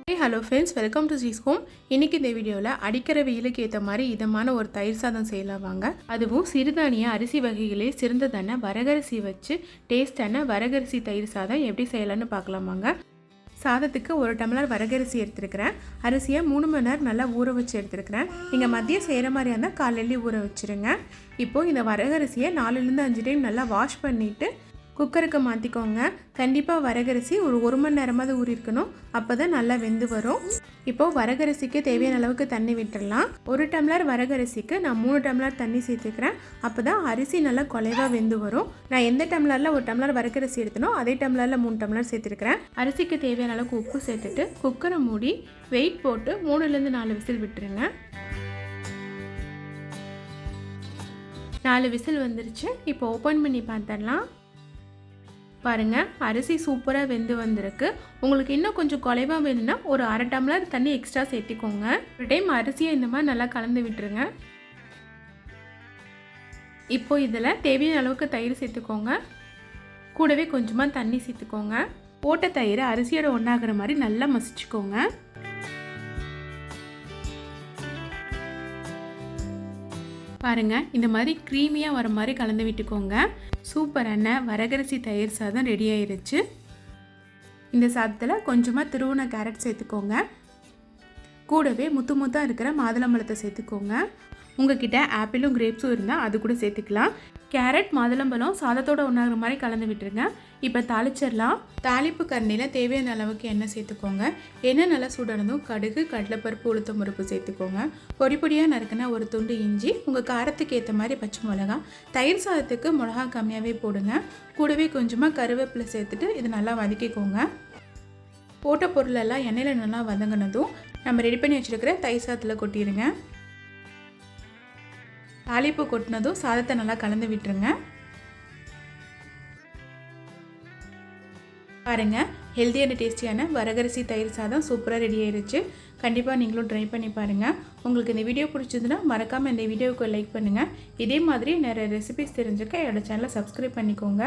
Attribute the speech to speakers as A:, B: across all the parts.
A: Hey hello friends, welcome to Z's Home. இன்னைக்கு இந்த வீடியோவில் அடிக்கிற வெயிலுக்கு ஏற்ற மாதிரி இதமான ஒரு தயிர் சாதம் செய்யலாம் வாங்க. அதுவும் சிறுதானிய அரிசி வகைகளே சிறந்ததான வரகரிசி வச்சு டேஸ்டான வரகரிசி தயிர் சாதம் எப்படி செய்யலாம்னு பார்க்கலாம் வாங்க. சாதத்துக்கு ஒரு டம்ளர் வரகரிசி எடுத்துருக்கிறேன். அரிசியை 3 மணி நேரம் நல்லா ஊற வச்சு எடுத்துருக்கிறேன். நீங்கள் மதியம் செய்கிற மாதிரி இருந்தால் காலையிலேயே ஊற வச்சுருங்க. இப்போது இந்த வரகரிசியை 4லேருந்து 5 டைம் நல்லா வாஷ் பண்ணிவிட்டு குக்கருக்கு மாற்றிக்கோங்க. கண்டிப்பாக வரகரிசி ஒரு மணி நேரமாவது ஊறிஇருக்கணும், அப்போ தான் நல்லா வெந்து வரும். இப்போது வரகரிசிக்கு தேவையான அளவுக்கு தண்ணி விட்டுடலாம். 1 டம்ளர் வரகரிசிக்கு நான் 3 டம்ளர் தண்ணி சேர்த்துக்கிறேன். அப்போ தான் அரிசி நல்லா குலைவாக வெந்து வரும். நான் எந்த டம்ளரில் 1 டம்ளர் வரகரிசி எடுத்தனோ அதே டம்ளரில் 3 டம்ளர் சேர்த்துருக்கிறேன். அரிசிக்கு தேவையான அளவுக்கு உப்பு சேர்த்துட்டு குக்கரை மூடி வெயிட் போட்டு 3லேருந்து 4 விசில் விட்டுருங்க. 4 விசில் வந்துருச்சு. இப்போ ஓப்பன் பண்ணி பார்த்துடலாம். பாருங்கள், அரிசி சூப்பராக வெந்து வந்திருக்கு. உங்களுக்கு இன்னும் கொஞ்சம் குலைவாக வேணும்னா ஒரு 1/2 டம்ளர் தண்ணி எக்ஸ்ட்ரா சேர்த்திக்கோங்க. ஒரு டைம் அரிசியை இந்த மாதிரி நல்லா கலந்து விட்டுருங்க. இப்போ இதில் தேவையான அளவுக்கு தயிர் சேர்த்துக்கோங்க. கூடவே கொஞ்சமாக தண்ணி சேர்த்துக்கோங்க. போட்ட தயிரை அரிசியோட ஒன்றாகிற மாதிரி நல்லா மசிச்சுக்கோங்க. பாருங்கள், இந்த மாதிரி க்ரீமியாக வர மாதிரி கலந்து விட்டுக்கோங்க. சூப்பரான வரகரிசி தயிர் சாதம் ரெடி ஆயிருச்சு. இந்த சாதத்தில் கொஞ்சமாக துருவின கேரட் சேர்த்துக்கோங்க. கூடவே முத்து முத்தாக இருக்கிற மாதுளம்பழத்தை சேர்த்துக்கோங்க. உங்ககிட்ட ஆப்பிளும் கிரேப்ஸும் இருந்தால் அது கூட சேர்த்துக்கலாம். கேரட் மாதுளம்பழம் சாதத்தோட ஒன்றாகிற மாதிரி கலந்து விட்டுருங்க. இப்போ தாளிச்சிடலாம். தாளிப்பு கரண்டியில் தேவையான அளவுக்கு எண்ணெய் சேர்த்துக்கோங்க. எண்ணெய் நல்லா சூடானதும் கடுகு, கடலைப்பருப்பு, உளுத்தம் பருப்பு சேர்த்துக்கோங்க. பொடி பொடியாக நறுக்கினா ஒரு துண்டு இஞ்சி, உங்கள் காரத்துக்கு ஏற்ற மாதிரி பச்சை மிளகா. தயிர் சாதத்துக்கு மிளகா கம்மியாகவே போடுங்க. கூடவே கொஞ்சமாக கருவேப்பிலை சேர்த்துட்டு இது நல்லா வதக்கிக்கோங்க. போட்ட பொருளெல்லாம் எண்ணெயில் நல்லா வதங்கினதும் நம்ம ரெடி பண்ணி வச்சுருக்கிற தயிர் சாதத்தில் கொட்டிடுங்க. தாளிப்பு கொட்டினதும் சாதத்தை நல்லா கலந்து விட்டுருங்க. பாருங்கள், ஹெல்த்தியான டேஸ்டியான வரகரிசி தயிர் சாதம் சூப்பராக ரெடி ஆயிடுச்சு. கண்டிப்பாக நீங்களும் ட்ரை பண்ணி பாருங்கள். உங்களுக்கு இந்த வீடியோ பிடிச்சதுன்னா மறக்காமல் இந்த வீடியோவுக்கு லைக் பண்ணுங்கள். இதே மாதிரி நிறைய ரெசிபிஸ் தெரிஞ்சுக்க என்னோடய சேனலை சப்ஸ்கிரைப் பண்ணிக்கோங்க.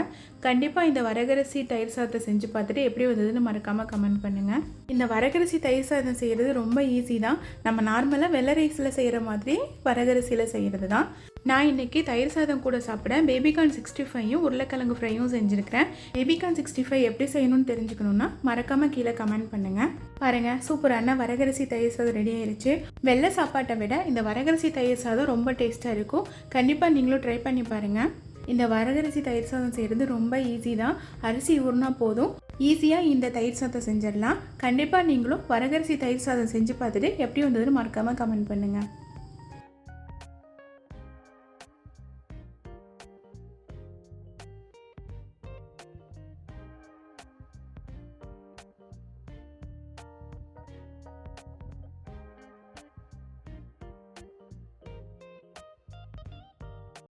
A: கண்டிப்பாக இந்த வரகரிசி தயிர் சாதத்தை செஞ்சு பார்த்துட்டு எப்படி வந்ததுன்னு மறக்காமல் கமெண்ட் பண்ணுங்கள். இந்த வரகரிசி தயிர் சாதம் செய்கிறது ரொம்ப ஈஸி தான். நம்ம நார்மலாக வெள்ளை ரைஸில் செய்கிற மாதிரி வரகரிசியில் செய்கிறது தான். நான் இன்றைக்கி தயிர் சாதம் கூட சாப்பிட பேபிகார்ன் 65யும் உருளைக்கிழங்கு ஃப்ரையும் செஞ்சுருக்கிறேன். பேபிகார்ன் 65 எப்படி செய்யணும்னு தெரிஞ்சுக்கணுன்னா மறக்காமல் கீழே கமெண்ட் பண்ணுங்கள். பாருங்கள், சூப்பரான வரகரிசி தயிர் சாதம் ரெடி ஆயிடுச்சு. வெள்ளை சாப்பாட்டை விட இந்த வரகரிசி தயிர் சாதம் ரொம்ப டேஸ்ட்டாக இருக்கும். கண்டிப்பாக நீங்களும் ட்ரை பண்ணி பாருங்கள். இந்த வரகரிசி தயிர் சாதம் செய்கிறது ரொம்ப ஈஸி தான். அரிசி ஊறினா போதும், ஈஸியாக இந்த தயிர் சாதம் செஞ்சிடலாம். கண்டிப்பாக நீங்களும் வரகரிசி தயிர் சாதம் செஞ்சு பார்த்துட்டு எப்படி வந்ததுன்னு மறக்காமல் கமெண்ட் பண்ணுங்கள்.